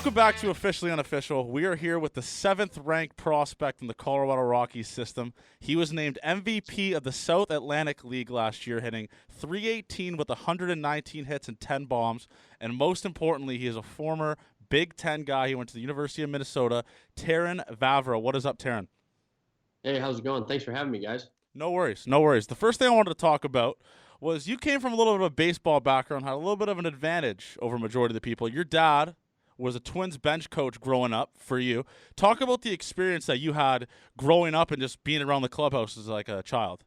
Welcome back to Officially Unofficial. We are here with the 7th-ranked prospect in the Colorado Rockies system. He was named MVP of the South Atlantic League last year, hitting .318 with 119 hits and 10 bombs. And most importantly, he is a former Big Ten guy. He went to the University of Minnesota. Terrin Vavra. What is up, Terrin? Hey, how's it going? Thanks for having me, guys. No worries, no worries. The first thing I wanted to talk about was you came from a little bit of a baseball background, had a little bit of an advantage over majority of the people. Your dad was a Twins bench coach growing up for you. Talk about the experience that you had growing up and just being around the clubhouse as like a child.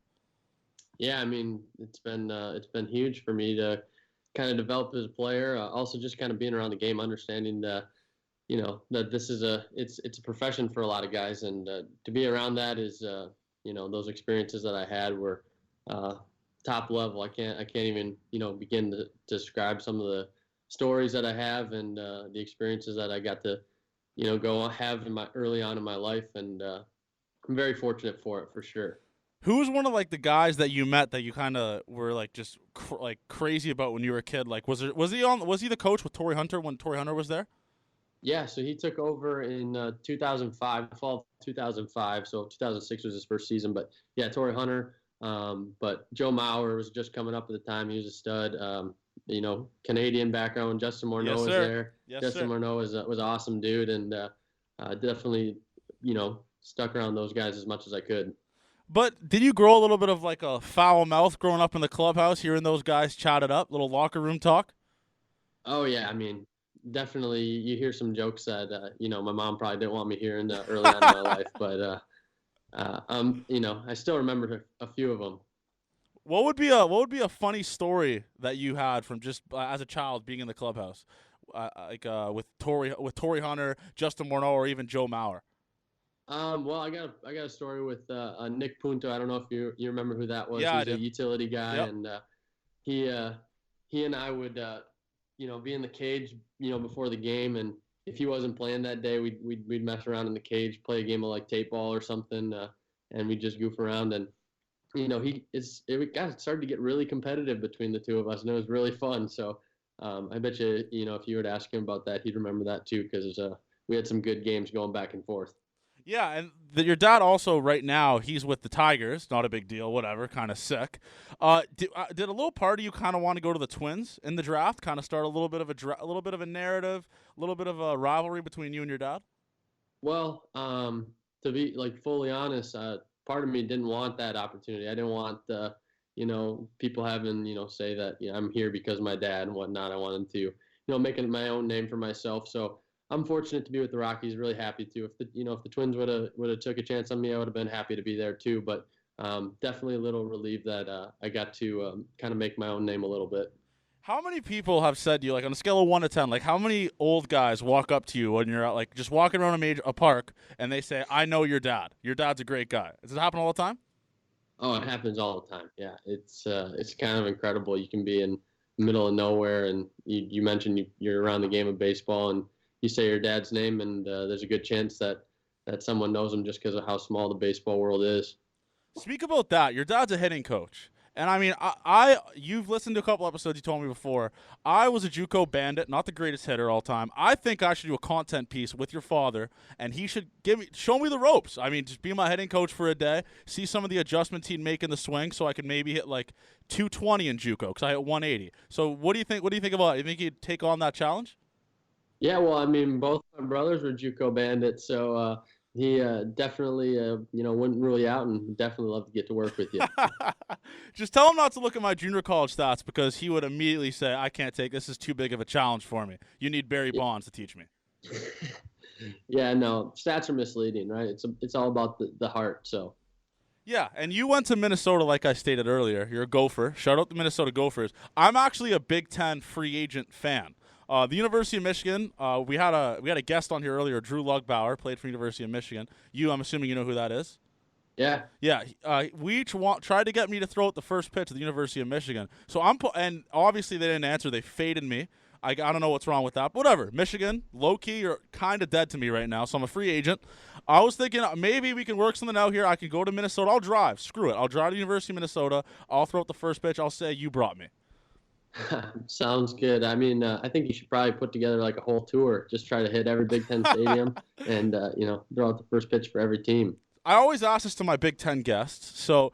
Yeah, I mean, it's been huge for me to kind of develop as a player. Also, just kind of being around the game, understanding that that this is it's a profession for a lot of guys, and to be around that is those experiences that I had were top level. I can't even begin to describe some of the stories that I have and the experiences that I got to go have in my early on in my life, and I'm very fortunate for it, for sure. Who was one of like the guys that you met that you kind of were like just crazy about when you were a kid? Like was he the coach with Torrey Hunter when Torrey Hunter was there? Yeah, so he took over in 2005, fall of 2005. So 2006 was his first season, but yeah, Torrey Hunter. But Joe Mauer was just coming up at the time. He was a stud. Canadian background. Justin Morneau Yes, was sir. there. Yes, Justin sir. Morneau was an awesome dude, and definitely stuck around those guys as much as I could. But did you grow a little bit of like a foul mouth growing up in the clubhouse, hearing those guys chat it up, little locker room talk? Oh yeah, I mean, definitely you hear some jokes that my mom probably didn't want me hearing early on in my life, but I still remember a few of them. What would be a funny story that you had from just as a child being in the clubhouse, with Torrey Hunter, Justin Morneau, or even Joe Mauer? Well, I got a story with Nick Punto. I don't know if you remember who that was. Yeah, He I was a do. utility guy, Yep. and he and I would be in the cage before the game, and if he wasn't playing that day, we'd mess around in the cage, play a game of like tape ball or something, and we'd just goof around. And it started to get really competitive between the two of us, and it was really fun. So I bet you if you were to ask him about that, he'd remember that too, because we had some good games going back and forth. Yeah, and your dad also right now he's with the Tigers. Not a big deal, whatever. Kind of sick. Did a little part of you kind of want to go to the Twins in the draft? Kind of start a little bit of a little bit of a narrative, a little bit of a rivalry between you and your dad? Well, to be like fully honest, part of me didn't want that opportunity. I didn't want people having say that I'm here because of my dad and whatnot. I wanted to making my own name for myself. So I'm fortunate to be with the Rockies. Really happy to. If the Twins would have took a chance on me, I would have been happy to be there too. But definitely a little relieved that I got to kind of make my own name a little bit. How many people have said to you, like on a scale of 1 to 10, like how many old guys walk up to you when you're out, like just walking around a park, and they say, "I know your dad. Your dad's a great guy." Does it happen all the time? Oh, it happens all the time. Yeah, it's kind of incredible. You can be in the middle of nowhere, and you mentioned you're around the game of baseball, and you say your dad's name, and there's a good chance that someone knows him just because of how small the baseball world is. Speak about that. Your dad's a hitting coach. And I mean, I you've listened to a couple episodes. You told me before. I was a JUCO bandit, not the greatest hitter all time. I think I should do a content piece with your father, and he should show me the ropes. I mean, just be my hitting coach for a day, see some of the adjustments he'd make in the swing, so I could maybe hit like 220 in JUCO because I hit 180. So what do you think? What do you think about it? You think he'd take on that challenge? Yeah, well, I mean, both my brothers were JUCO bandits, so he definitely wouldn't rule you out, and definitely love to get to work with you. Just tell him not to look at my junior college stats because he would immediately say, "I can't take this. Is too big of a challenge for me. You need Barry Bonds to teach me." Yeah, no, stats are misleading, right? It's all about the heart. So Yeah, and you went to Minnesota, like I stated earlier. You're a Gopher. Shout out the Minnesota Gophers. I'm actually a Big Ten free agent fan. The University of Michigan. We had a guest on here earlier, Drew Lugbauer, played for University of Michigan. I'm assuming you know who that is. yeah, Yeah, we each tried to get me to throw out the first pitch at the University of Michigan. So and obviously they didn't answer. They faded me. I don't know what's wrong with that. But whatever. Michigan, low key, you're kind of dead to me right now. So I'm a free agent. I was thinking maybe we can work something out here. I can go to Minnesota. I'll drive. Screw it. I'll drive to the University of Minnesota. I'll throw out the first pitch. I'll say you brought me. Sounds good. I mean, I think you should probably put together like a whole tour. Just try to hit every Big Ten stadium and throw out the first pitch for every team. I always ask this to my Big Ten guests. So,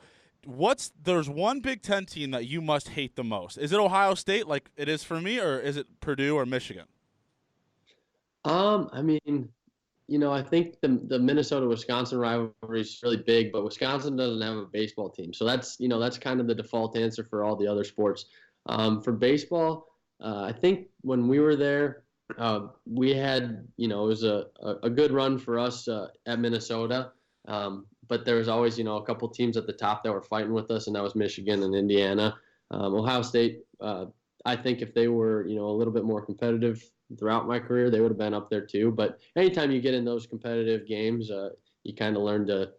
there's one Big Ten team that you must hate the most? Is it Ohio State, like it is for me, or is it Purdue or Michigan? I mean, I think the Minnesota Wisconsin rivalry is really big, but Wisconsin doesn't have a baseball team, so that's kind of the default answer for all the other sports. For baseball, I think when we were there, we had it was a good run for us at Minnesota, but there was always a couple teams at the top that were fighting with us, and that was Michigan and Indiana. Ohio State, I think if they were a little bit more competitive throughout my career, they would have been up there too. But anytime you get in those competitive games, you kind of learn to,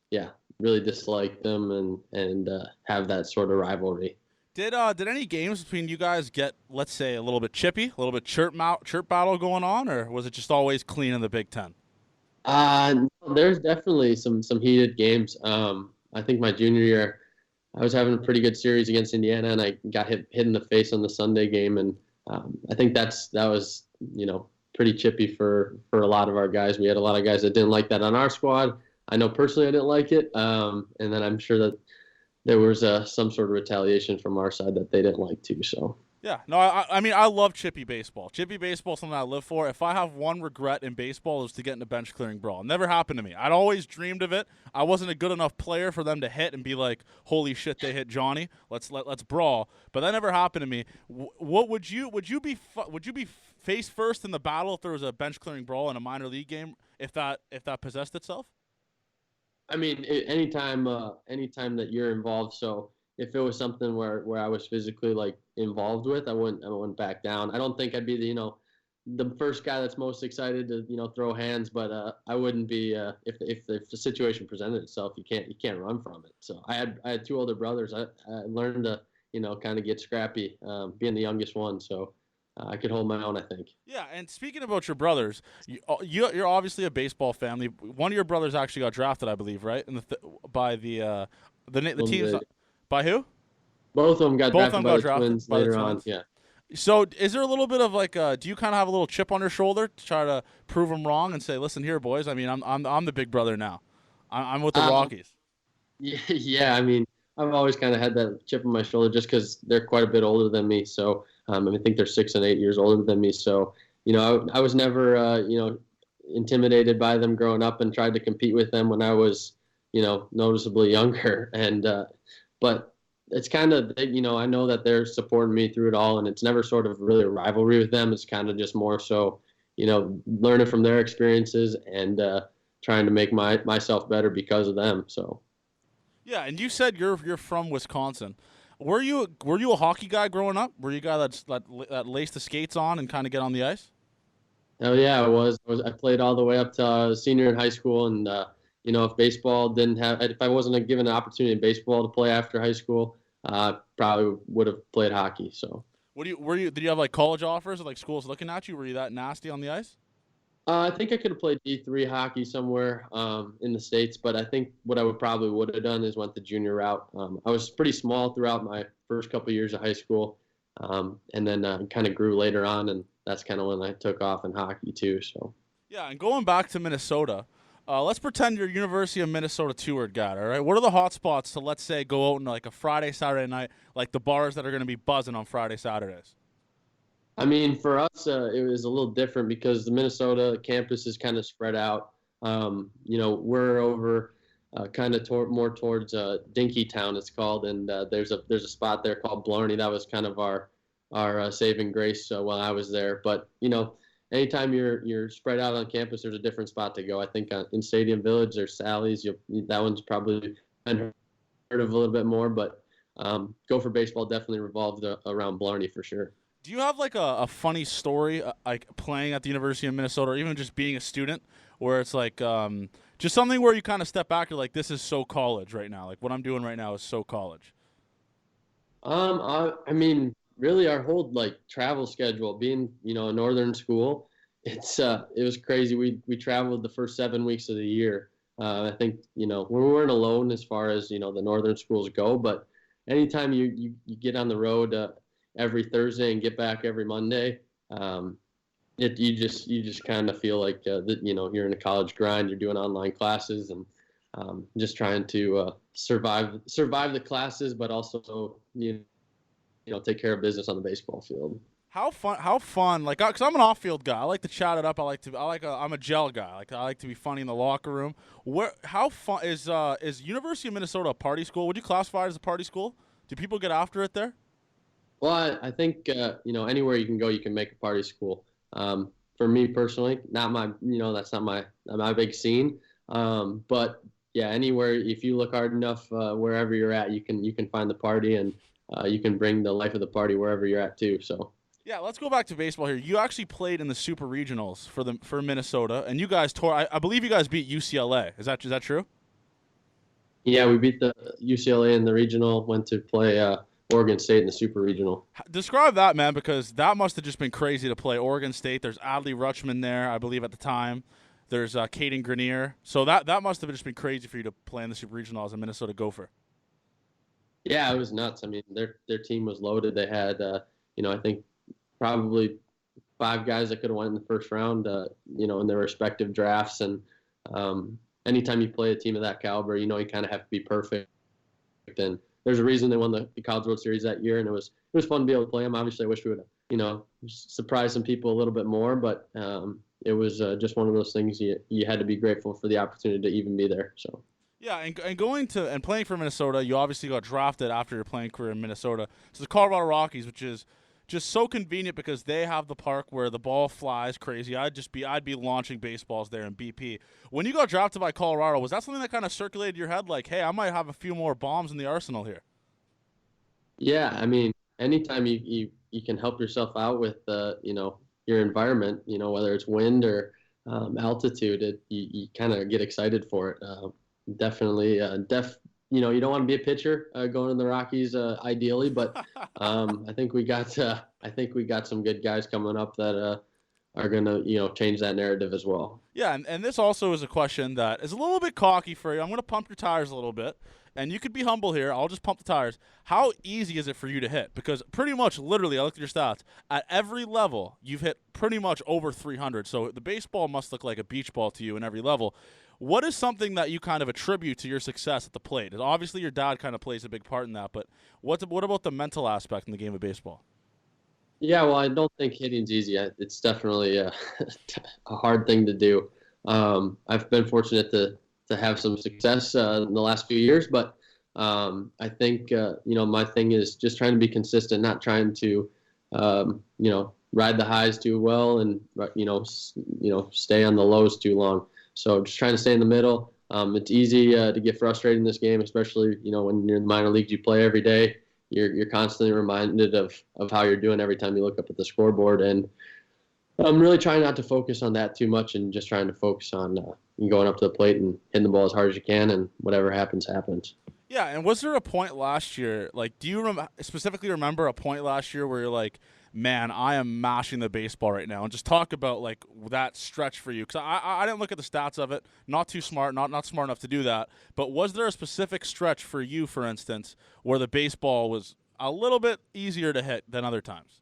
yeah, really dislike them and have that sort of rivalry. Did any games between you guys get, let's say, a little bit chippy, a little bit chirp battle going on, or was it just always clean in the Big Ten? There's definitely some heated games. I think my junior year, I was having a pretty good series against Indiana, and I got hit in the face on the Sunday game, and I think that was pretty chippy for a lot of our guys. We had a lot of guys that didn't like that on our squad. I know personally I didn't like it, and then I'm sure that there was some sort of retaliation from our side that they didn't like too. So. Yeah, no, I mean, I love chippy baseball. Chippy baseball is something I live for. If I have one regret in baseball, it was to get in a bench clearing brawl. It never happened to me. I'd always dreamed of it. I wasn't a good enough player for them to hit and be like, "Holy shit, they hit Johnny. Let's brawl." But that never happened to me. What would you be face first in the battle if there was a bench clearing brawl in a minor league game if that possessed itself? I mean, anytime that you're involved. So if it was something where I was physically like involved with, I wouldn't back down. I don't think I'd be the first guy that's most excited to throw hands, but I wouldn't be if the situation presented itself. You can't run from it. So I had two older brothers. I learned to kind of get scrappy, being the youngest one. So I could hold my own, I think. Yeah, and speaking about your brothers, you're obviously a baseball family. One of your brothers actually got drafted, I believe, right? By the Well, teams by who? both of them got Both of drafted them by got the drafted Twins by the later on. Twins. Yeah. So, is there a little bit of like, do you kind of have a little chip on your shoulder to try to prove them wrong and say, "Listen here, boys. I mean, I'm the big brother now. I'm with the Um, Rockies." Yeah, yeah. I mean, I've always kind of had that chip on my shoulder just because they're quite a bit older than me. So I think they're 6 and 8 years older than me. So I was never intimidated by them growing up and tried to compete with them when I was noticeably younger. And but it's kind of I know that they're supporting me through it all, and it's never sort of really a rivalry with them. It's kind of just more so learning from their experiences and trying to make myself better because of them. So. Yeah, and you said you're from Wisconsin. Were you a hockey guy growing up? Were you a guy that laced the skates on and kind of get on the ice? Oh yeah, I played all the way up to senior in high school, and if baseball didn't have, if I wasn't given an opportunity in baseball to play after high school, probably would have played hockey. So. Did you have like college offers or like schools looking at you? Were you that nasty on the ice? I think I could have played D3 hockey somewhere in the States, but I think what I would have done is went the junior route. I was pretty small throughout my first couple of years of high school, and then kind of grew later on, and that's kind of when I took off in hockey too. So. Yeah, and going back to Minnesota, let's pretend you're University of Minnesota toured guide. All right, what are the hot spots to, let's say, go out on like a Friday, Saturday night, like the bars that are going to be buzzing on Friday, Saturdays? I mean, for us, it was a little different because the Minnesota campus is kind of spread out. We're over kind of more towards Dinkytown, it's called, and there's a spot there called Blarney. That was kind of our saving grace while I was there. But anytime you're spread out on campus, there's a different spot to go. I think in Stadium Village, there's Sally's. That one's probably been heard of a little bit more, but Gopher baseball definitely revolved around Blarney for sure. Do you have like a funny story, like playing at the University of Minnesota, or even just being a student, where it's like just something where you kind of step back, you're like, this is so college right now. Like what I'm doing right now is so college. I mean, really, our whole like travel schedule, being a northern school, it was crazy. We traveled the first 7 weeks of the year. I think we weren't alone as far as the northern schools go, but anytime you get on the road, every Thursday and get back every Monday, you just kind of feel like that, you're in a college grind. You're doing online classes and just trying to survive the classes, but also take care of business on the baseball field. How fun, like, cause I'm an off-field guy. I like to chat it up. I'm a gel guy. Like, I like to be funny in the locker room. How fun is University of Minnesota a party school? Would you classify it as a party school? Do people get after it there? Well, I think anywhere you can go, you can make a party school. For me personally, not my that's not my big scene. But yeah, anywhere if you look hard enough, wherever you're at, you can find the party, and you can bring the life of the party wherever you're at too. So. Yeah, let's go back to baseball here. You actually played in the Super Regionals for Minnesota, and you guys tore. I believe you guys beat UCLA. Is that true? Yeah, we beat the UCLA in the regional. Went to play Oregon State in the Super Regional. Describe that, man, because that must have just been crazy to play Oregon State. There's Adley Rutschman there, I believe, at the time. There's Caden Grenier. So that must have just been crazy for you to play in the Super Regional as a Minnesota Gopher. Yeah, it was nuts. I mean, their team was loaded. They had, I think probably 5 guys that could have won in the first round, in their respective drafts. And anytime you play a team of that caliber, you kind of have to be perfect. And there's a reason they won the College World Series that year, and it was fun to be able to play them. Obviously, I wish we would have, surprised some people a little bit more, but it was just one of those things you had to be grateful for the opportunity to even be there. So. Yeah, and going to and playing for Minnesota, you obviously got drafted after your playing career in Minnesota. So the Colorado Rockies, which is just so convenient because they have the park where the ball flies crazy. I'd be launching baseballs there in BP. When you got drafted by Colorado, was that something that kind of circulated your head, like, hey, I might have a few more bombs in the arsenal here? Yeah, I mean, anytime you can help yourself out with your environment, whether it's wind or altitude, you kind of get excited for it. Definitely, you don't want to be a pitcher going in the Rockies ideally, but I think we got some good guys coming up that are gonna change that narrative as well. Yeah, and this also is a question that is a little bit cocky for you. I'm going to pump your tires a little bit, and you could be humble here. I'll just pump the tires. How easy is it for you to hit? Because pretty much, literally, I looked at your stats. At every level, you've hit pretty much over 300. So the baseball must look like a beach ball to you in every level. What is something that you kind of attribute to your success at the plate? And obviously, your dad kind of plays a big part in that, but what about the mental aspect in the game of baseball? Yeah, well, I don't think hitting's easy. It's definitely a hard thing to do. I've been fortunate to have some success in the last few years, but I think my thing is just trying to be consistent, not trying to ride the highs too well and stay on the lows too long. So just trying to stay in the middle. It's easy to get frustrated in this game, especially when you're in the minor leagues. You play every day. You're constantly reminded of how you're doing every time you look up at the scoreboard, and I'm really trying not to focus on that too much and just trying to focus on going up to the plate and hitting the ball as hard as you can, and whatever happens, happens. Yeah, and was there a point last year, like, do you specifically remember a point last year where you're like, man, I am mashing the baseball right now? And just talk about, like, that stretch for you. Because I didn't look at the stats of it. Not too smart, not smart enough to do that. But was there a specific stretch for you, for instance, where the baseball was a little bit easier to hit than other times?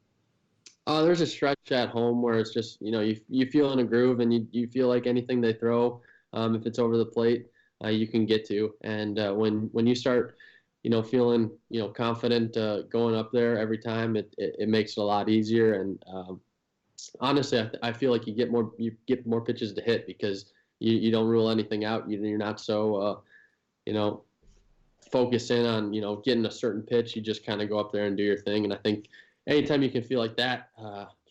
There's a stretch at home where it's just, you feel in a groove, and you feel like anything they throw, if it's over the plate, you can get to. And when you start, feeling, confident going up there every time, it makes it a lot easier. And honestly, I feel like you get more pitches to hit because you don't rule anything out. You're not so, focused in on, getting a certain pitch. You just kind of go up there and do your thing. And I think anytime you can feel like that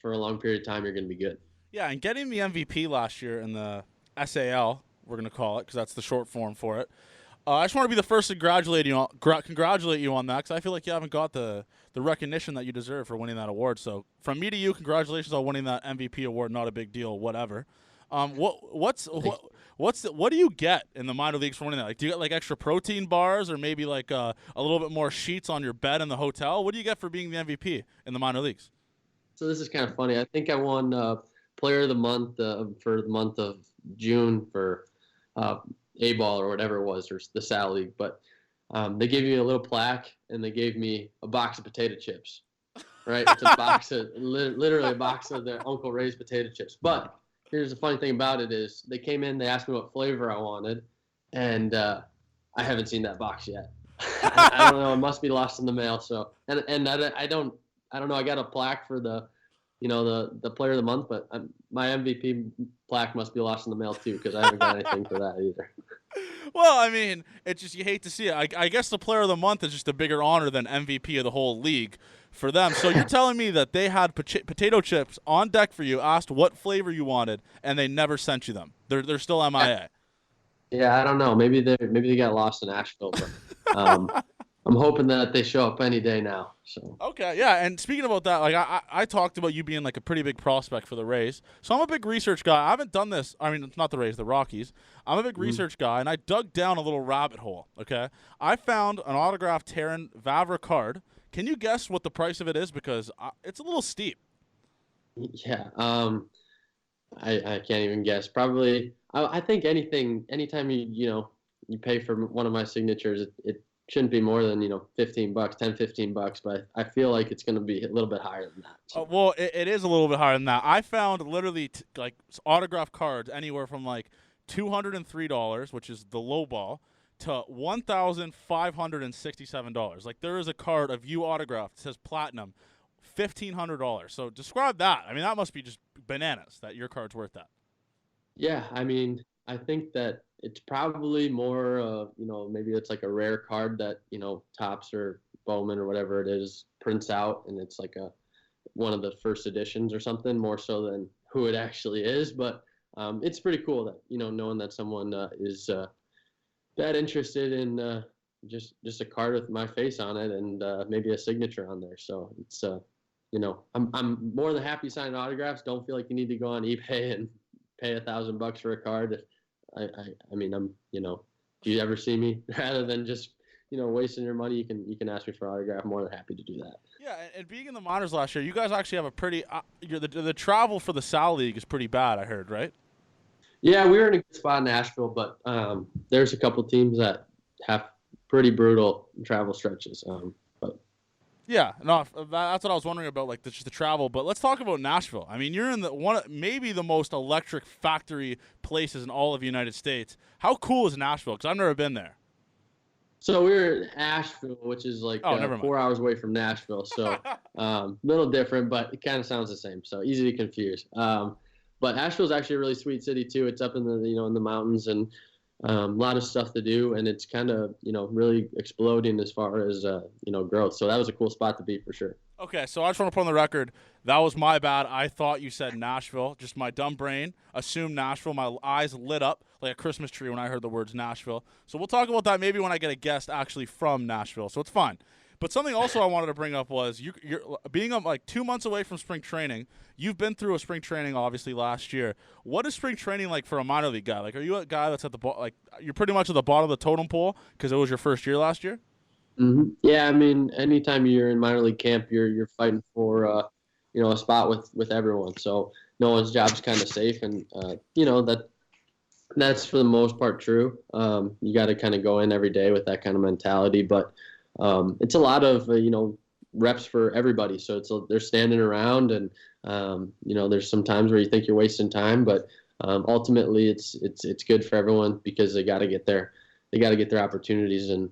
for a long period of time, you're going to be good. Yeah, and getting the MVP last year in the SAL, we're going to call it because that's the short form for it. I just want to be the first to congratulate you on that because I feel like you haven't got the recognition that you deserve for winning that award. So from me to you, congratulations on winning that MVP award. Not a big deal, whatever. What do you get in the minor leagues for winning that? Like, do you get like extra protein bars or maybe like a little bit more sheets on your bed in the hotel? What do you get for being the MVP in the minor leagues? So this is kind of funny. I think I won Player of the Month for the month of June for A-ball or whatever it was, or the Sal League. But they gave me a little plaque, and they gave me a box of potato chips. right? It's a box of literally a box of their Uncle Ray's potato chips. But here's the funny thing about it is they came in, they asked me what flavor I wanted, and I haven't seen that box yet. I don't know. It must be lost in the mail. So and I don't know. I got a plaque for the the player of the month, but my MVP plaque must be lost in the mail too because I haven't got anything for that either. Well, I mean, it's just you hate to see it. I guess the player of the month is just a bigger honor than MVP of the whole league for them. So you're telling me that they had potato chips on deck for you, asked what flavor you wanted, and they never sent you them. They're still MIA. Yeah, I don't know. Maybe they got lost in Asheville, but I'm hoping that they show up any day now. So Okay, yeah. And speaking about that, like I talked about you being like a pretty big prospect for the Rays. So I'm a big research guy. I haven't done this. I mean, it's not the Rays, the Rockies. I'm a big research guy, and I dug down a little rabbit hole. Okay, I found an autographed Terrin Vavra card. Can you guess what the price of it is? Because it's a little steep. yeah, I can't even guess. Probably, I think anytime you pay for one of my signatures, it shouldn't be more than $15, $10-15. But I feel like it's going to be a little bit higher than that. So. Well, it is a little bit higher than that. I found literally like autograph cards anywhere from like $203, which is the low ball, to $1,567. Like there is a card of you autographed. It says platinum, $1,500. So describe that. I mean, that must be just bananas that your card's worth that. Yeah, I mean, I think that it's probably more, maybe it's like a rare card that Topps or Bowman or whatever it is prints out, and it's like one of the first editions or something, more so than who it actually is. But it's pretty cool that knowing that someone is that interested in just a card with my face on it and maybe a signature on there. So it's I'm more than happy signing autographs. Don't feel like you need to go on eBay and pay $1,000 for a card. I mean, if you ever see me, rather than just wasting your money, you can ask me for an autograph. I'm more than happy to do that. Yeah, and being in the minors last year, you guys actually have a pretty the travel for the Sal League is pretty bad. I heard, right? Yeah, we were in a good spot in Nashville, but there's a couple teams that have pretty brutal travel stretches. But yeah, no, that's what I was wondering about, like just the travel. But let's talk about Nashville. I mean, you're in maybe the most electric factory places in all of the United States. How cool is Nashville? Because I've never been there. So we were in Asheville, which is like 4 hours away from Nashville. So little different, but it kind of sounds the same. So easy to confuse. But Asheville's actually a really sweet city too. It's up in the in the mountains and a lot of stuff to do, and it's kind of really exploding as far as growth. So that was a cool spot to be for sure. Okay, so I just want to put on the record that was my bad. I thought you said Nashville. Just my dumb brain assumed Nashville. My eyes lit up like a Christmas tree when I heard the words Nashville. So we'll talk about that maybe when I get a guest actually from Nashville. So it's fine. But something also I wanted to bring up was you're being like 2 months away from spring training. You've been through a spring training obviously last year. What is spring training like for a minor league guy? Like, are you a guy that's at the like you're pretty much at the bottom of the totem pole because it was your first year last year? Mm-hmm. Yeah, I mean, anytime you're in minor league camp, you're fighting for a spot with everyone. So no one's job's kind of safe, and that's for the most part true. You got to kind of go in every day with that kind of mentality, but it's a lot of reps for everybody. So they're standing around, and there's some times where you think you're wasting time, but ultimately it's good for everyone because they got to get their opportunities, and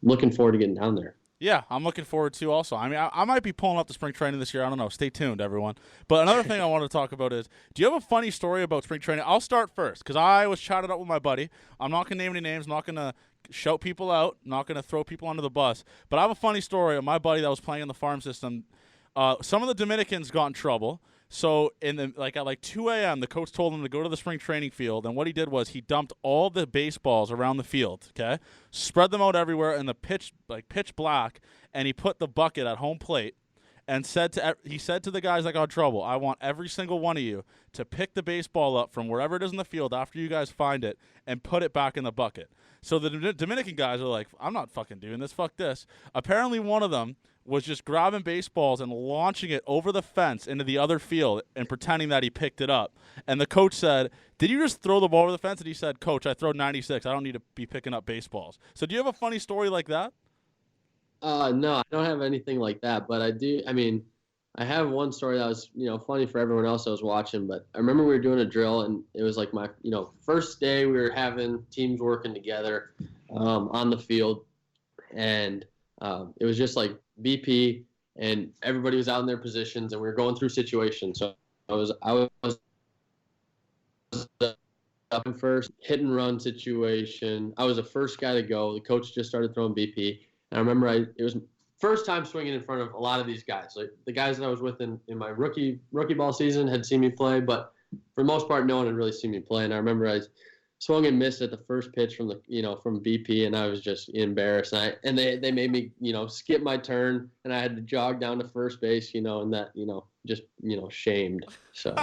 looking forward to getting down there. Yeah, I'm looking forward to also. I mean, I might be pulling up the spring training this year. I don't know. Stay tuned, everyone. But another thing I want to talk about is, do you have a funny story about spring training? I'll start first because I was chatted up with my buddy. I'm not going to name any names. I'm not going to shout people out. I'm not going to throw people under the bus. But I have a funny story of my buddy that was playing in the farm system. Some of the Dominicans got in trouble. So at 2 a.m., the coach told him to go to the spring training field, and what he did was he dumped all the baseballs around the field, okay? Spread them out everywhere in the pitch black, and he put the bucket at home plate and he said to the guys that got in trouble, I want every single one of you to pick the baseball up from wherever it is in the field after you guys find it and put it back in the bucket. So the Dominican guys are like, I'm not fucking doing this. Fuck this. Apparently one of them was just grabbing baseballs and launching it over the fence into the other field and pretending that he picked it up. And the coach said, did you just throw the ball over the fence? And he said, Coach, I throw 96. I don't need to be picking up baseballs. So do you have a funny story like that? No, I don't have anything like that, but I do. I mean, I have one story that was, funny for everyone else that was watching, but I remember we were doing a drill and it was like my, first day we were having teams working together on the field. And it was just like BP and everybody was out in their positions and we were going through situations. So I was up in first hit and run situation. I was the first guy to go. The coach just started throwing BP. And I remember it was first time swinging in front of a lot of these guys. Like the guys that I was with in my rookie ball season had seen me play, but for the most part, no one had really seen me play. And I remember I swung and missed at the first pitch from from BP, and I was just embarrassed. And they made me skip my turn, and I had to jog down to first base, and that just shamed. So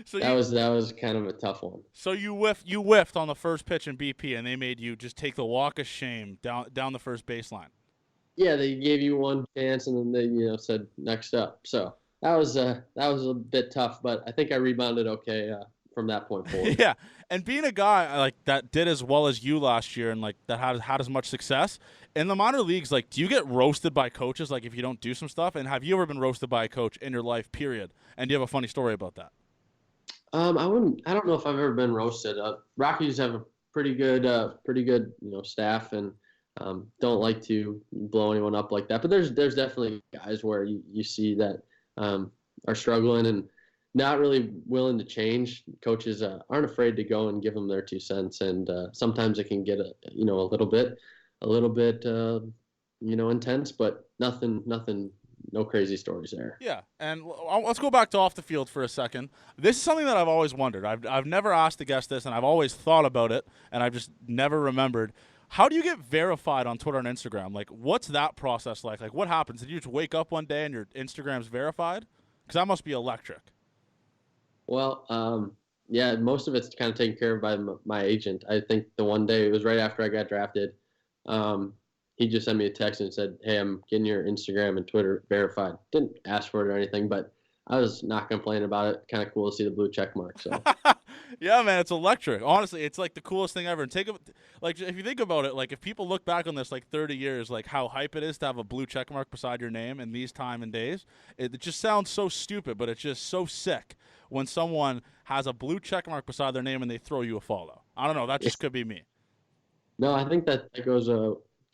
So that was kind of a tough one. So you whiffed on the first pitch in BP, and they made you just take the walk of shame down the first baseline. Yeah, they gave you one chance, and then they said next up. So that was a bit tough, but I think I rebounded okay from that point forward. Yeah, and being a guy like that did as well as you last year, and like that had as much success in the minor leagues, like do you get roasted by coaches like if you don't do some stuff? And have you ever been roasted by a coach in your life? Period. And do you have a funny story about that? I don't know if I've ever been roasted. Rockies have a pretty good staff and don't like to blow anyone up like that. But there's definitely guys where you see that are struggling and not really willing to change. Coaches aren't afraid to go and give them their 2 cents, and sometimes it can get a little bit intense, but nothing. No crazy stories there. Yeah, and let's go back to off the field for a second. This is something that I've always wondered. I've never asked a guest this, and I've always thought about it, and I've just never remembered. How do you get verified on Twitter and Instagram? Like, what's that process like? Like, what happens? Did you just wake up one day and your Instagram's verified? Because that must be electric. Well, yeah, most of it's kind of taken care of by my agent. I think the one day, it was right after I got drafted, he just sent me a text and said, "Hey, I'm getting your Instagram and Twitter verified." Didn't ask for it or anything, but I was not complaining about it. Kind of cool to see the blue check mark. So Yeah, man, it's electric. Honestly, it's like the coolest thing ever. And like if you think about it, like if people look back on this like 30 years, like how hype it is to have a blue check mark beside your name in these time and days, it just sounds so stupid, but it's just so sick when someone has a blue check mark beside their name and they throw you a follow. I don't know, that just could be me. no, I think that goes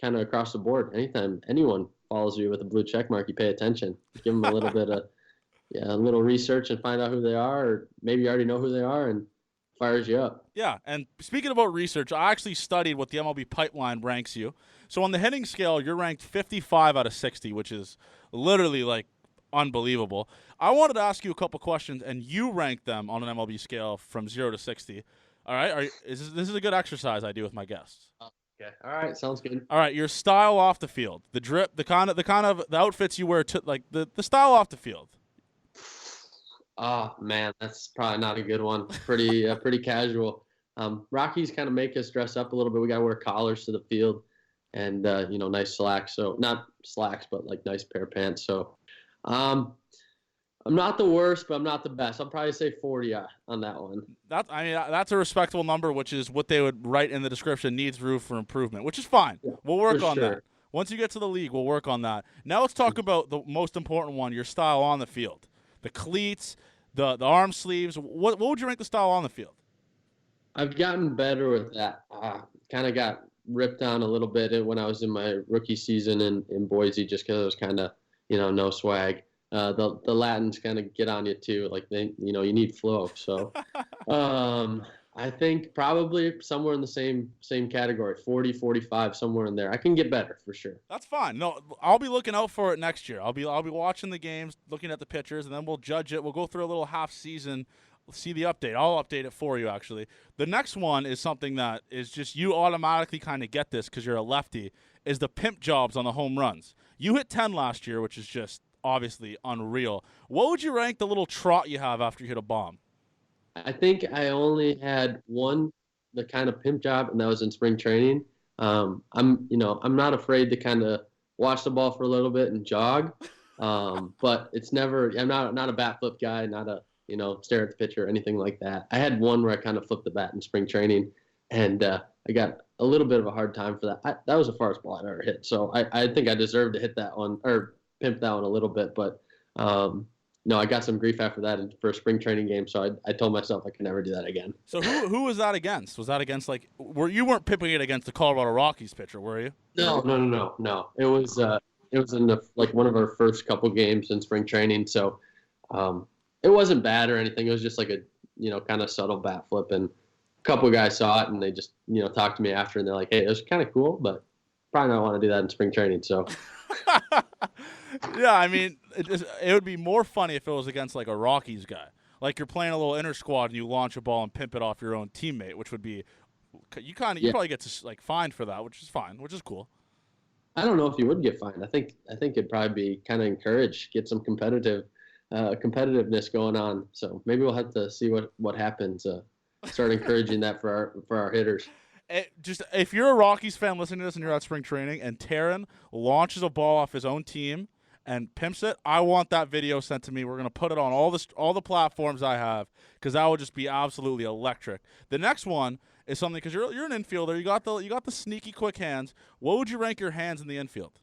kind of across the board. Anytime anyone follows you with a blue check mark, you pay attention. Give them a little bit of a little research and find out who they are, or maybe you already know who they are and fires you up. Yeah, and speaking about research, I actually studied what the MLB pipeline ranks you. So on the hitting scale, you're ranked 55 out of 60, which is literally like unbelievable. I wanted to ask you a couple questions, and you rank them on an MLB scale from 0 to 60. All right, this is a good exercise I do with my guests. Okay. All right. Sounds good. All right, your style off the field, the drip, the kind of the outfits you wear, like the style off the field. Oh man, that's probably not a good one. Pretty casual. Rockies kind of make us dress up a little bit. We got to wear collars to the field, and nice slacks. So not slacks, but like nice pair of pants. So, I'm not the worst, but I'm not the best. I'll probably say 40 on that one. That's a respectable number, which is what they would write in the description. Needs room for improvement, which is fine. Yeah, we'll work on that. Once you get to the league, we'll work on that. Now let's talk about the most important one: your style on the field. The cleats, the arm sleeves. What would you rank the style on the field? I've gotten better with that. Kind of got ripped on a little bit when I was in my rookie season in Boise, just because it was kind of no swag. The Latins kind of get on you too, like you need flow. So I think probably somewhere in the same category, 40, 45, somewhere in there. I can get better for sure. That's fine. No, I'll be looking out for it next year. I'll be watching the games, looking at the pitchers, and then we'll judge it. We'll go through a little half season, see the update. I'll update it for you actually. The next one is something that is just you automatically kind of get this because you're a lefty. Is the pimp jobs on the home runs. You hit 10 last year, which is just obviously unreal. What would you rank the little trot you have after you hit a bomb? I think I only had one, the kind of pimp job, and that was in spring training. I'm not afraid to kind of watch the ball for a little bit and jog, but it's never. I'm not a bat flip guy, not a stare at the pitcher or anything like that. I had one where I kind of flipped the bat in spring training, and I got a little bit of a hard time for that. That was the farthest ball I've ever hit, so I think I deserved to hit that one or pimp that one a little bit, but No, I got some grief after that for a spring training game, so I told myself I could never do that again. So who was that against? Was that against like you weren't pipping it against the Colorado Rockies pitcher, were you? No. It was in like one of our first couple games in spring training, so it wasn't bad or anything. It was just like a kind of subtle bat flip, and a couple of guys saw it and they just talked to me after, and they're like, "Hey, it was kind of cool, but probably not want to do that in spring training." So Yeah, I mean, it would be more funny if it was against like a Rockies guy. Like you're playing a little inter squad and you launch a ball and pimp it off your own teammate, which would be you yeah, probably get to like fined for that, which is fine, which is cool. I don't know if you would get fined. I think it'd probably be kind of encouraged, get some competitiveness going on. So maybe we'll have to see what happens. Start encouraging that for our hitters. Just if you're a Rockies fan listening to this and you're at spring training and Terrin launches a ball off his own team and pimps it, I want that video sent to me. We're gonna put it on all the platforms I have because that would just be absolutely electric. The next one is something because you're an infielder. You got the sneaky quick hands. What would you rank your hands in the infield?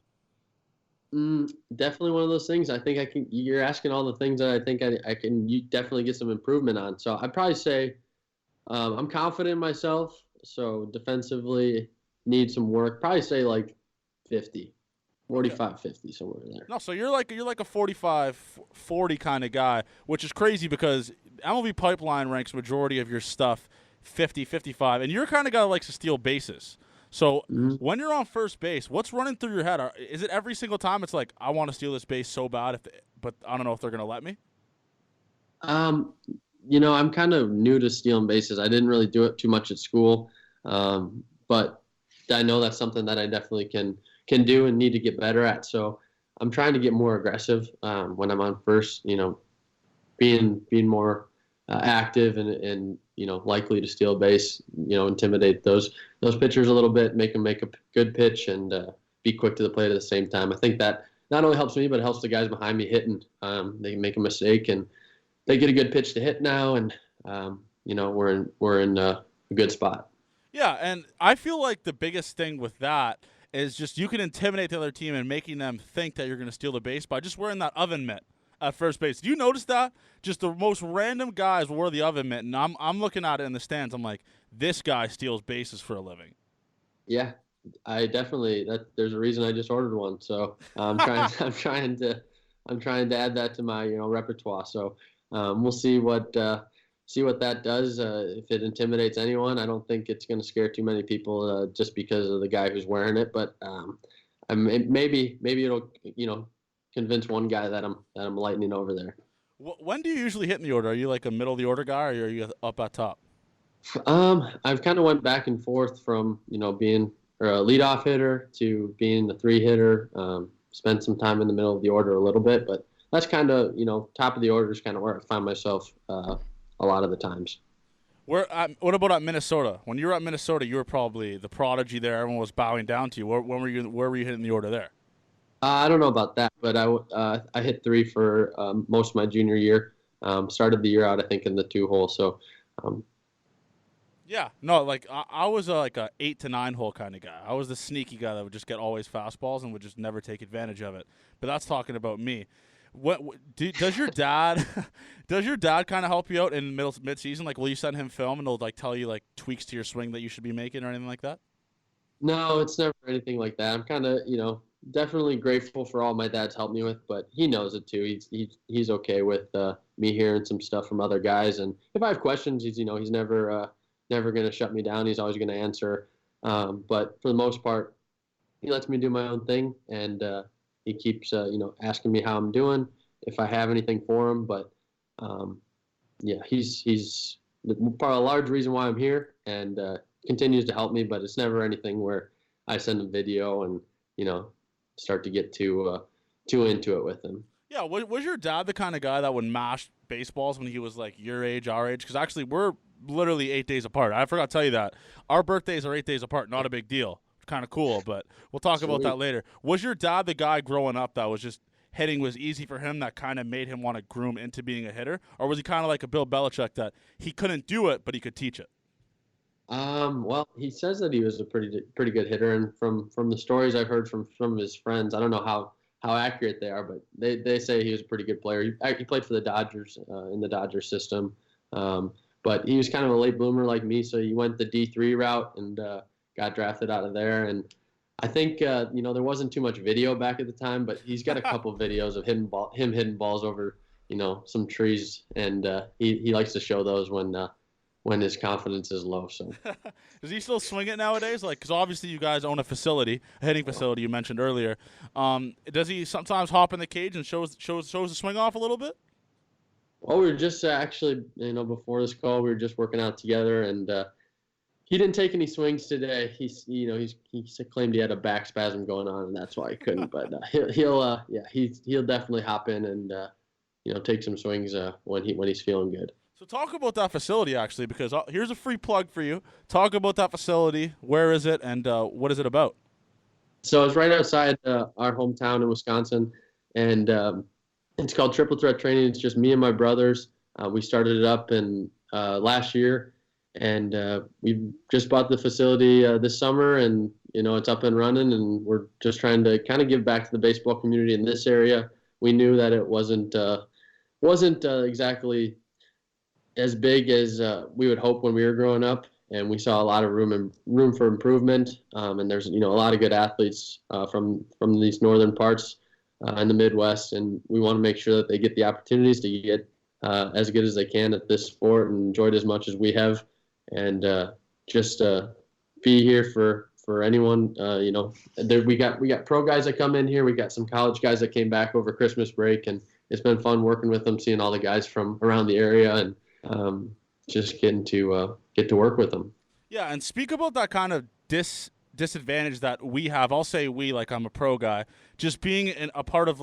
Definitely one of those things. I think I can. You're asking all the things that I think I can. You definitely get some improvement on. So I'd probably say I'm confident in myself. So defensively, need some work. Probably say like 50, Okay. 45, 50, somewhere in there. No, so you're like a 45-40 kind of guy, which is crazy because MLB Pipeline ranks majority of your stuff 50, 55, and you're kind of guy that likes to steal bases. So Mm-hmm. when you're on first base, what's running through your head? Is it every single time it's like I want to steal this base so bad, but I don't know if they're gonna let me? Um, I'm kind of new to stealing bases. I didn't really do it too much at school, but I know that's something that I definitely can do and need to get better at. So I'm trying to get more aggressive when I'm on first. Being more active and likely to steal base. Intimidate those pitchers a little bit, make them make a good pitch, and be quick to the plate at the same time. I think that not only helps me, but it helps the guys behind me hitting. They make a mistake and they get a good pitch to hit now, and we're in a good spot. Yeah, and I feel like the biggest thing with that is just you can intimidate the other team and making them think that you're going to steal the base by just wearing that oven mitt at first base. Do you notice that? Just the most random guys wear the oven mitt, and I'm looking at it in the stands. I'm like, this guy steals bases for a living. Yeah, I definitely that. There's a reason I just ordered one, so I'm trying. I'm trying to add that to my repertoire. So we'll see what that does. If it intimidates anyone, I don't think it's going to scare too many people just because of the guy who's wearing it. But maybe it'll convince one guy that I'm lightning over there. When do you usually hit in the order? Are you like a middle of the order guy, or are you up at top? I've kind of went back and forth from being a leadoff hitter to being the three hitter. Spent some time in the middle of the order a little bit, but that's kind of top of the order is kind of where I find myself a lot of the times. What about at Minnesota? When you were at Minnesota, you were probably the prodigy there. Everyone was bowing down to you. Where were you hitting the order there? I don't know about that, but I hit three for most of my junior year. Started the year out I think in the two hole. So um, Yeah, no, like I was like a 8 to 9 hole kind of guy. I was the sneaky guy that would just get always fastballs and would just never take advantage of it. But that's talking about me. Does your dad does your dad kind of help you out in mid season? Like, will you send him film and he'll like tell you like tweaks to your swing that you should be making or anything like that? no, it's never anything like that. I'm kind of definitely grateful for all my dad's helped me with, but he knows it too. He's okay with me hearing some stuff from other guys, and if I have questions, he's never going to shut me down. He's always going to answer. But for the most part, he lets me do my own thing, and he keeps asking me how I'm doing, if I have anything for him. But um, yeah, he's part of a large reason why I'm here, and continues to help me. But it's never anything where I send him video and start to get too into it with him. Yeah, was your dad the kind of guy that would mash baseballs when he was like your age, our age? Because actually, we're literally 8 days apart. I forgot to tell you that our birthdays are 8 days apart. Not a big deal. Kind of cool, but we'll talk about Sweet. that later. Was your dad the guy growing up that was just hitting was easy for him that kind of made him want to groom into being a hitter, or was he kind of like a Bill Belichick that he couldn't do it but he could teach it? Well, he says that he was a pretty good hitter, and from the stories I've heard from some of his friends, I don't know how accurate they are, but they say he was a pretty good player. He played for the Dodgers in the Dodgers system, but he was kind of a late bloomer like me, so he went the D3 route and got drafted out of there. And I think there wasn't too much video back at the time, but he's got a couple videos of him hitting balls over some trees, and he likes to show those when his confidence is low. So does he still swing it nowadays? Like, because obviously you guys own a hitting facility you mentioned earlier. Does he sometimes hop in the cage and shows the swing off a little bit? Well, we were just actually, before this call, we were just working out together, and he didn't take any swings today. He claimed he had a back spasm going on, and that's why he couldn't. But he'll definitely hop in and take some swings when he's feeling good. So talk about that facility, actually, because here's a free plug for you. Talk about that facility. Where is it, and what is it about? So it's right outside our hometown in Wisconsin, and it's called Triple Threat Training. It's just me and my brothers. We started it up in last year, and we just bought the facility this summer, and it's up and running, and we're just trying to kind of give back to the baseball community in this area. We knew that it wasn't exactly as big as we would hope when we were growing up, and we saw a lot of room for improvement. And there's a lot of good athletes from these northern parts in the Midwest, and we want to make sure that they get the opportunities to get as good as they can at this sport and enjoy it as much as we have, and just be here for anyone. We got pro guys that come in here. We got some college guys that came back over Christmas break, and it's been fun working with them, seeing all the guys from around the area, and just getting to get to work with them. Yeah, and speak about that kind of disadvantage that we have. I'll say we, like I'm a pro guy, just being a part of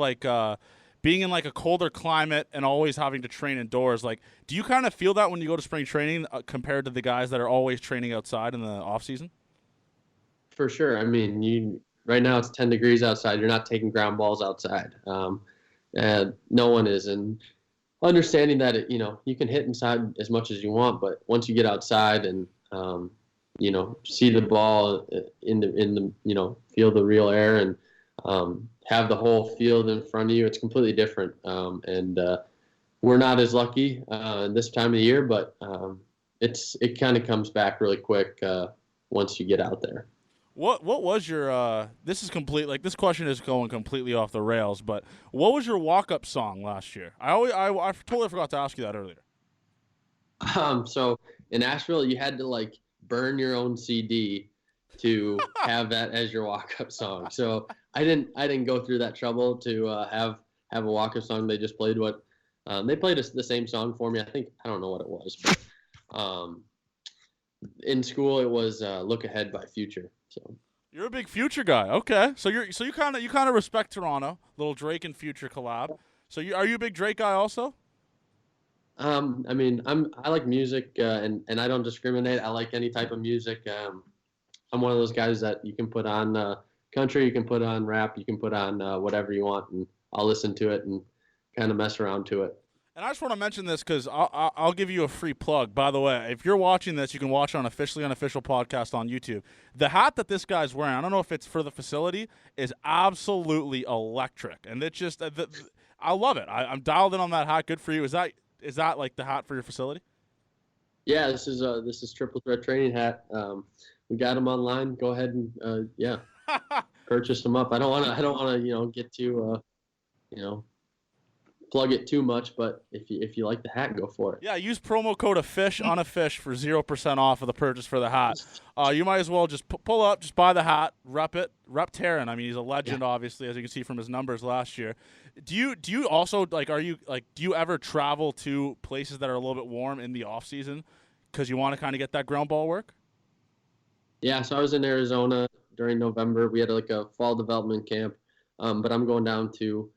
being in like a colder climate and always having to train indoors. Like, do you kind of feel that when you go to spring training compared to the guys that are always training outside in the off season? For sure. I mean, right now it's 10 degrees outside. You're not taking ground balls outside. And no one is. And understanding that you can hit inside as much as you want, but once you get outside and see the ball in the feel the real air and have the whole field in front of you, it's completely different. And we're not as lucky this time of year, but it kind of comes back really quick once you get out there. What was your this is complete, like, this question is going completely off the rails, but what was your walk-up song last year? I totally forgot to ask you that earlier. So in Asheville, you had to burn your own CD to have that as your walk-up song. So I didn't go through that trouble to have a walk-up song. They just played they played the same song for me. I don't know what it was, but in school it was "Look Ahead" by Future. So you're a big Future guy. Okay, so you kind of respect Toronto, little Drake and Future collab. So are you a big Drake guy also? I mean, I like music and I don't discriminate. I like any type of music. I'm one of those guys that you can put on country, you can put on rap, you can put on whatever you want, and I'll listen to it and kind of mess around to it. And I just want to mention this because I'll give you a free plug. By the way, if you're watching this, you can watch it on Officially Unofficial podcast on YouTube. The hat that this guy's wearing, I don't know if it's for the facility, is absolutely electric. And it's just, I love it. I'm dialed in on that hat. Good for you. Is that like the hat for your facility? Yeah, this is Triple Threat Training hat. We got them online. Go ahead and purchase them up. I don't want to get too plug it too much, but if you like the hat, go for it. Yeah, use promo code UNOFFICIAL for 0% off of the purchase for the hat. You might as well just pull up, just buy the hat, rep Terrin. I mean, he's a legend, obviously, as you can see from his numbers last year. Do you also do you ever travel to places that are a little bit warm in the off season because you want to kind of get that ground ball work? Yeah, so I was in Arizona during November. We had a fall development camp, but I'm going down to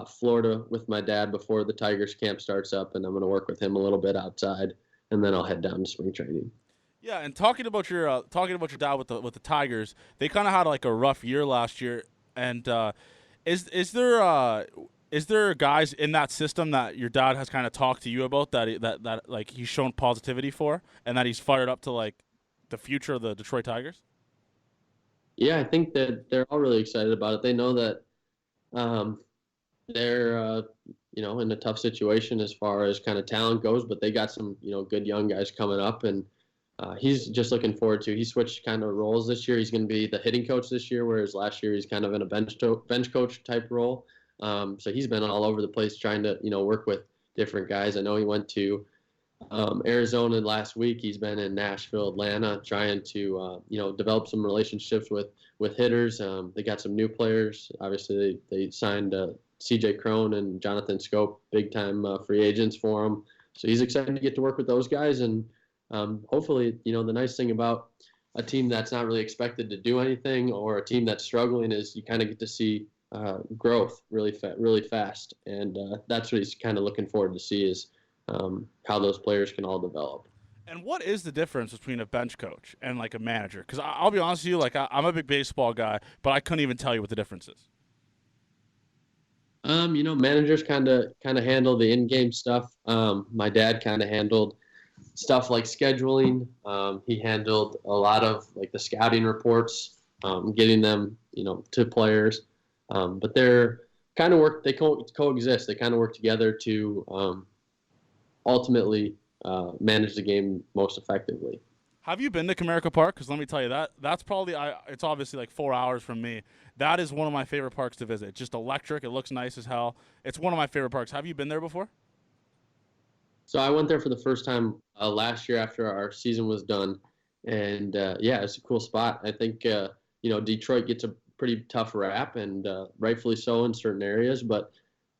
Florida with my dad before the Tigers camp starts up, and I'm going to work with him a little bit outside, and then I'll head down to spring training. Yeah, and talking about your dad with the Tigers, they kind of had a rough year last year, and is there guys in that system that your dad has kind of talked to you about that he's shown positivity for, and that he's fired up to the future of the Detroit Tigers? Yeah, I think that they're all really excited about it. They know that They're in a tough situation as far as kind of talent goes, but they got some good young guys coming up, and he's just looking forward to. He switched kind of roles this year. He's going to be the hitting coach this year, whereas last year he's kind of in a bench coach type role. So he's been all over the place trying to work with different guys. I know he went to Arizona last week. He's been in Nashville, Atlanta, trying to develop some relationships with hitters. They got some new players. Obviously, they signed C.J. Crone and Jonathan Scope, big time free agents for him. So he's excited to get to work with those guys, and hopefully, the nice thing about a team that's not really expected to do anything, or a team that's struggling, is you kind of get to see growth really fast, and that's what he's kind of looking forward to see, is how those players can all develop. And what is the difference between a bench coach and like a manager? Because I'll be honest with you, like I'm a big baseball guy, but I couldn't even tell you what the difference is. Managers kind of handle the in-game stuff. My dad kind of handled stuff like scheduling. He handled a lot of like the scouting reports, getting them, to players. But they're kind of they coexist. They kind of work together to ultimately manage the game most effectively. Have you been to Comerica Park? Because let me tell you, that's probably it's obviously like 4 hours from me. That is one of my favorite parks to visit. It's just electric. It looks nice as hell. It's one of my favorite parks. Have you been there before? So I went there for the first time last year after our season was done, and yeah, it's a cool spot. I think Detroit gets a pretty tough rap, and rightfully so in certain areas, but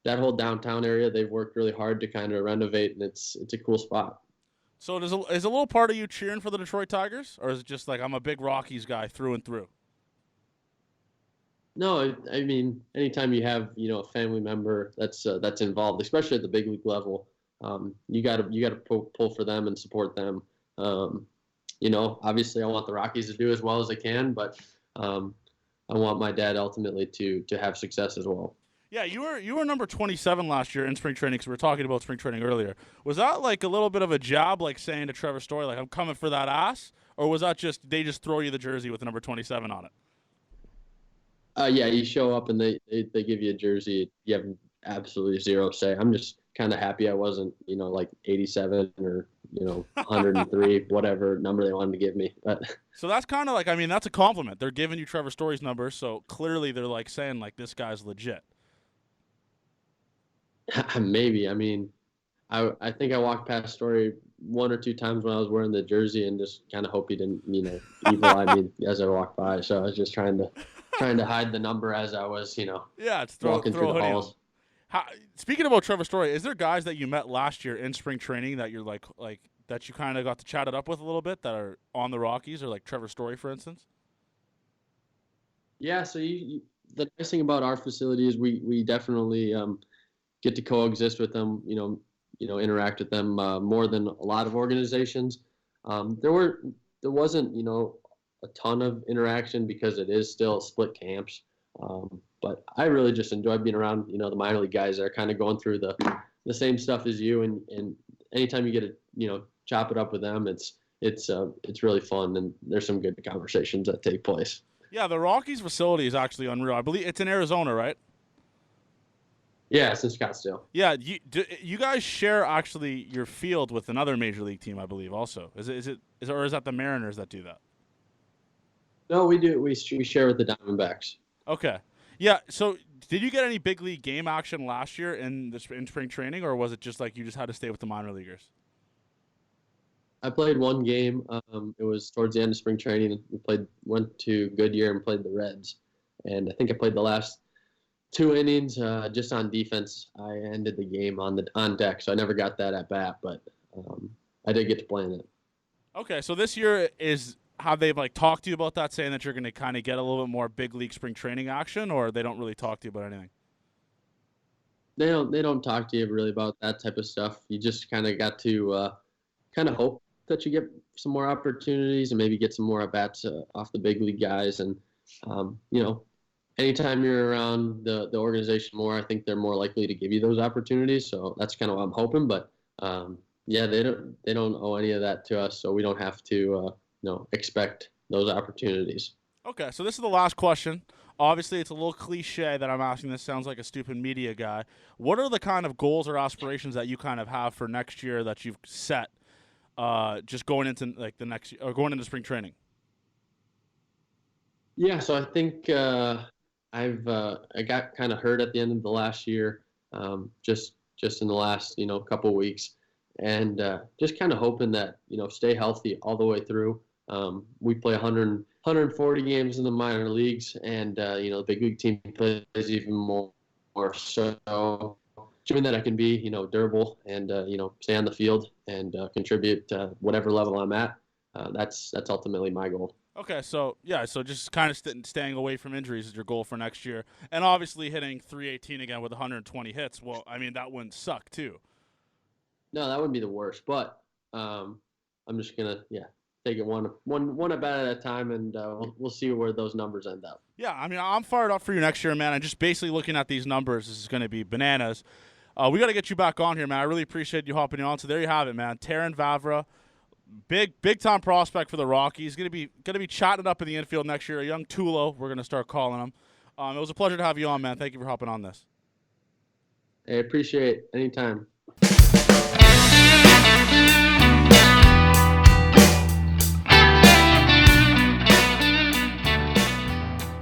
that whole downtown area, they've worked really hard to kind of renovate, and it's a cool spot. So is a little part of you cheering for the Detroit Tigers, or is it just like I'm a big Rockies guy through and through? No, I mean, anytime you have a family member that's involved, especially at the big league level, you gotta pull for them and support them. Obviously, I want the Rockies to do as well as they can, but I want my dad ultimately to have success as well. Yeah, you were number 27 last year in spring training, because we were talking about spring training earlier. Was that like a little bit of a jab, like saying to Trevor Story, like, I'm coming for that ass? Or was that just they just throw you the jersey with the number 27 on it? Yeah, you show up and they give you a jersey. You have absolutely zero say. I'm just kind of happy I wasn't, like 87 or, 103, whatever number they wanted to give me. But So that's kind of like, I mean, that's a compliment. They're giving you Trevor Story's number, so clearly they're like saying, like, this guy's legit. maybe. I mean, I think I walked past Story one or two times when I was wearing the jersey, and just kind of hope he didn't, evil eye me as I walked by. So I was just trying to hide the number as I was, Yeah, it's walking through throw a the hoodie halls. on. Speaking about Trevor Story, is there guys that you met last year in spring training that you're like that you kind of got to chat it up with a little bit that are on the Rockies, or like Trevor Story, for instance? Yeah. So the nice thing about our facility is we definitely get to coexist with them. Interact with them more than a lot of organizations. There wasn't a ton of interaction because it is still split camps. But I really just enjoy being around the minor league guys that are kind of going through the same stuff as you, and anytime you get to chop it up with them, it's really fun, and there's some good conversations that take place. Yeah, the Rockies facility is actually unreal. I believe it's in Arizona, right? Yeah, it's in Scottsdale. Yeah, you guys share actually your field with another major league team, I believe. Also, or is that the Mariners that do that? No, we do. We share with the Diamondbacks. Okay. Yeah. So, did you get any big league game action last year in spring training, or was it just like you just had to stay with the minor leaguers? I played one game. It was towards the end of spring training. Went to Goodyear and played the Reds, and I think I played the last 2 innings just on defense. I ended the game on deck, so I never got that at bat, but I did get to play in it. Okay. So this year have they like talked to you about that, saying that you're going to kind of get a little bit more big league spring training action, or they don't really talk to you about anything? They don't talk to you really about that type of stuff. You just kind of got to kind of hope that you get some more opportunities and maybe get some more at bats off the big league guys. And anytime you're around the organization more, I think they're more likely to give you those opportunities. So that's kind of what I'm hoping. But yeah, they don't owe any of that to us, so we don't have to expect those opportunities. Okay, so this is the last question. Obviously, it's a little cliche that I'm asking this. Sounds like a stupid media guy. What are the kind of goals or aspirations that you kind of have for next year that you've set, just going into like the next or going into spring training? Yeah, so I think I got kind of hurt at the end of the last year, just in the last couple weeks, and just kind of hoping that stay healthy all the way through. We play 140 games in the minor leagues, and the big league team plays even more. So showing that I can be durable and stay on the field and contribute to whatever level I'm at. That's ultimately my goal. Okay, so yeah, so just kind of staying away from injuries is your goal for next year, and obviously hitting 318 again with 120 hits. Well, I mean that wouldn't suck too. No, that would be the worst. But I'm just gonna take it one at bat at a time, and we'll see where those numbers end up. Yeah, I mean I'm fired up for you next year, man. I'm just basically looking at these numbers. This is going to be bananas. We got to get you back on here, man. I really appreciate you hopping on. So there you have it, man. Terrin Vavra, big time prospect for the Rockies. Gonna be chatting up in the infield next year. A young Tulo, we're gonna start calling him. It was a pleasure to have you on, man. Thank you for hopping on this. I appreciate it anytime.